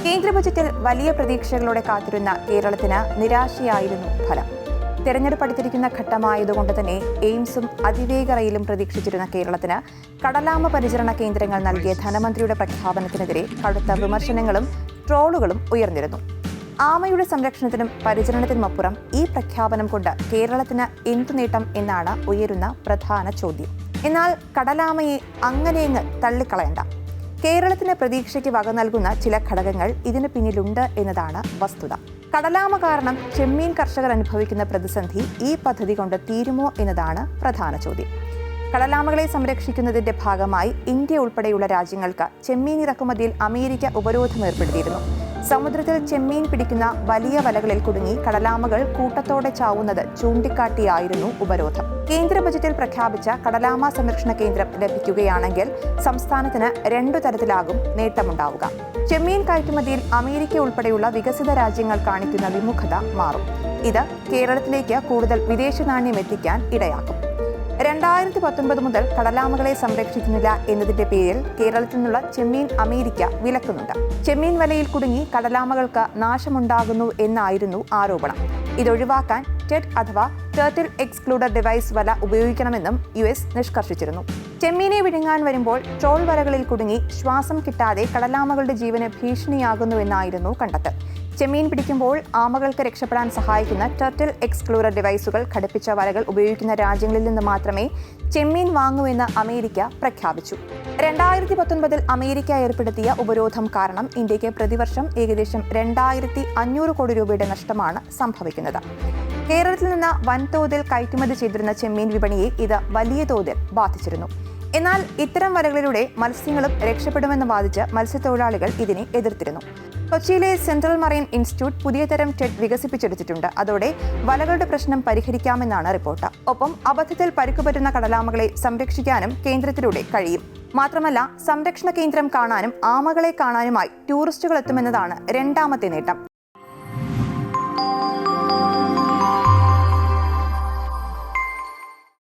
കേന്ദ്ര ബജറ്റിൽ വലിയ പ്രതീക്ഷകളോടെ കാത്തിരുന്ന കേരളത്തിന് നിരാശയായിരുന്നു ഫലം. തെരഞ്ഞെടുപ്പ് അടുത്തിരിക്കുന്ന ഘട്ടമായതുകൊണ്ട് തന്നെ എയിംസും അതിവേഗ റെയിലും പ്രതീക്ഷിച്ചിരുന്ന കേരളത്തിന് കടലാമ പരിചരണ കേന്ദ്രങ്ങൾ നൽകിയ ധനമന്ത്രിയുടെ പ്രഖ്യാപനത്തിനെതിരെ കടുത്ത വിമർശനങ്ങളും ട്രോളുകളും ഉയർന്നിരുന്നു. ആമയുടെ സംരക്ഷണത്തിനും പരിചരണത്തിനുമപ്പുറം ഈ പ്രഖ്യാപനം കൊണ്ട് കേരളത്തിന് എന്തു നേട്ടം എന്നാണ് ഉയരുന്ന പ്രധാന ചോദ്യം. എന്നാൽ കടലാമയെ അങ്ങനെയങ്ങ് തള്ളിക്കളയണ്ട. കേരളത്തിന് പ്രതീക്ഷയ്ക്ക് വക നൽകുന്ന ചില ഘടകങ്ങൾ ഇതിന് പിന്നിലുണ്ട് എന്നതാണ് വസ്തുത. കടലാമ കാരണം ചെമ്മീൻ കർഷകർ അനുഭവിക്കുന്ന പ്രതിസന്ധി ഈ പദ്ധതി കൊണ്ട് തീരുമോ എന്നതാണ് പ്രധാന ചോദ്യം. കടലാമകളെ സംരക്ഷിക്കുന്നതിന്റെ ഭാഗമായി ഇന്ത്യ ഉൾപ്പെടെയുള്ള രാജ്യങ്ങൾക്ക് ചെമ്മീൻ ഇറക്കുമതിയിൽ അമേരിക്ക ഉപരോധം ഏർപ്പെടുത്തിയിരുന്നു. സമുദ്രത്തിൽ ചെമ്മീൻ പിടിക്കുന്ന വലിയ വലകളിൽ കുടുങ്ങി കടലാമകൾ കൂട്ടത്തോടെ ചാവുന്നത് ചൂണ്ടിക്കാട്ടിയായിരുന്നു ഉപരോധം. കേന്ദ്ര ബജറ്റിൽ പ്രഖ്യാപിച്ച കടലാമ സംരക്ഷണ കേന്ദ്രം ലഭിക്കുകയാണെങ്കിൽ സംസ്ഥാനത്തിന് 2 തരത്തിലാകും നേട്ടമുണ്ടാവുക. ചെമ്മീൻ കയറ്റുമതിയിൽ അമേരിക്ക ഉൾപ്പെടെയുള്ള വികസിത രാജ്യങ്ങൾ കാണിക്കുന്ന വിമുഖത മാറും. ഇത് കേരളത്തിലേക്ക് കൂടുതൽ വിദേശ നാണ്യം എത്തിക്കാൻ ഇടയാക്കും. 2019 മുതൽ കടലാമകളെ സംരക്ഷിക്കുന്നില്ല എന്നതിന്റെ പേരിൽ കേരളത്തിൽ നിന്നുള്ള ചെമ്മീൻ അമേരിക്ക വിലക്കുന്നുണ്ട്. ചെമ്മീൻ വലയിൽ കുടുങ്ങി കടലാമകൾക്ക് നാശമുണ്ടാകുന്നു എന്നായിരുന്നു ആരോപണം. ഇതൊഴിവാക്കാൻ ടെഡ് അഥവാ ടർട്ടിൽ എക്സ്ക്ലൂഡർ ഡിവൈസ് വല ഉപയോഗിക്കണമെന്നും US നിഷ്കർഷിച്ചിരുന്നു. ചെമ്മീനെ വിഴുങ്ങാൻ വരുമ്പോൾ ട്രോൾ വലകളിൽ കുടുങ്ങി ശ്വാസം കിട്ടാതെ കടലാമകളുടെ ജീവന് ഭീഷണിയാകുന്നുവെന്നായിരുന്നു കണ്ടെത്തൽ. ചെമ്മീൻ പിടിക്കുമ്പോൾ ആമകൾക്ക് രക്ഷപ്പെടാൻ സഹായിക്കുന്ന ടർട്ടിൽ എക്സ്ക്ലൂഡർ ഡിവൈസുകൾ ഘടിപ്പിച്ച വലകൾ ഉപയോഗിക്കുന്ന രാജ്യങ്ങളിൽ നിന്ന് മാത്രമേ ചെമ്മീൻ വാങ്ങൂവെന്ന് അമേരിക്ക പ്രഖ്യാപിച്ചു. 2019 അമേരിക്ക ഏർപ്പെടുത്തിയ ഉപരോധം കാരണം ഇന്ത്യക്ക് പ്രതിവർഷം ഏകദേശം 2500 കോടി രൂപയുടെ നഷ്ടമാണ് സംഭവിക്കുന്നത്. കേരളത്തിൽ നിന്ന് വൻതോതിൽ കയറ്റുമതി ചെയ്തിരുന്ന ചെമ്മീൻ വിപണിയെ ഇത് വലിയ തോതിൽ ബാധിച്ചിരുന്നു. എന്നാൽ ഇത്തരം വലകളിലൂടെ മത്സ്യങ്ങളും രക്ഷപ്പെടുമെന്ന് വാദിച്ച് മത്സ്യത്തൊഴിലാളികൾ ഇതിനെ എതിർത്തിരുന്നു. കൊച്ചിയിലെ സെൻട്രൽ മറൈൻ ഇൻസ്റ്റിറ്റ്യൂട്ട് പുതിയ തരം ടെഡ് വികസിപ്പിച്ചെടുത്തിട്ടുണ്ട്. അതോടെ വലകളുടെ പ്രശ്നം പരിഹരിക്കാമെന്നാണ് റിപ്പോർട്ട്. ഒപ്പം അബദ്ധത്തിൽ പരിക്കുപറ്റുന്ന കടലാമകളെ സംരക്ഷിക്കാനും കേന്ദ്രത്തിലൂടെ കഴിയും. മാത്രമല്ല, സംരക്ഷണ കേന്ദ്രം കാണാനും ആമകളെ കാണാനുമായി ടൂറിസ്റ്റുകൾ എത്തുമെന്നതാണ് രണ്ടാമത്തെ നേട്ടം.